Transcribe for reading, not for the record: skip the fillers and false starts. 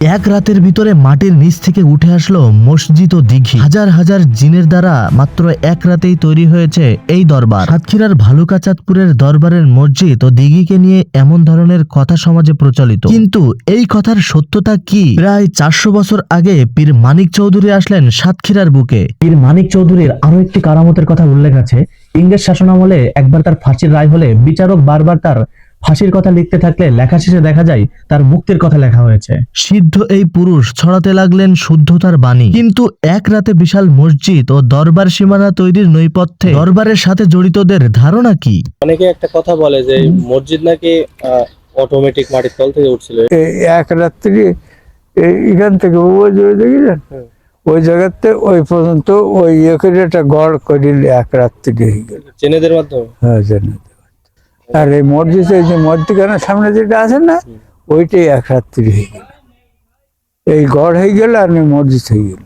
এক রাতের ভিতরে মাটির নিচ থেকে উঠে আসলো মসজিদ ও দিঘি। হাজার হাজার জিনের দ্বারা মাত্র এক রাতেই তৈরি হয়েছে এই দরবার। সাতক্ষীরার ভালুকাচাঁদপুরের দরবারের মসজিদ ও দিঘিকে নিয়ে এমন ধরনের কথা সমাজে প্রচলিত, কিন্তু এই কথার সত্যতা কি? প্রায় 400 বছর আগে পীর মানিক চৌধুরী আসলেন সাতক্ষীরার বুকে। পীর মানিক চৌধুরীর আরো একটি কারামতের কথা উল্লেখ আছে। ইংরেজ শাসনামলে একবার তার ফাঁসির রায় হলে বিচারক বারবার তার ফাঁসির কথা লিখতে থাকলে লেখা শেষে দেখা যায় তার মুক্তির কথা লেখা হয়েছে। সিদ্ধ এই পুরুষ ছড়াতে লাগলেন শুদ্ধতার বাণী, কিন্তু এক রাতে বিশাল মসজিদ ও দরবার সীমানা তৈরির নৈপথ্যে দরবারের সাথে জড়িতদের ধারণা কি? অনেকে একটা কথা বলে যে মসজিদ নাকি অটোমেটিক মাটির তল থেকে উঠছিল। এক রাত্রি এখান থেকে ওই যে দেখলেন ওই জায়গাতে ওই পর্যন্ত ওই ইয়ে করে একটা গড় করিল এক রাত্রি হয়ে গেল। চেনেদের মাধ্যমে হ্যাঁ জানি। আর এই মসজিদ, এই যে মসজিদখানার সামনে যেটা আছে না, ওইটাই এক রাত্রি হয়ে গেল। এই গড় হয়ে গেল আর মসজিদ হয়ে গেল।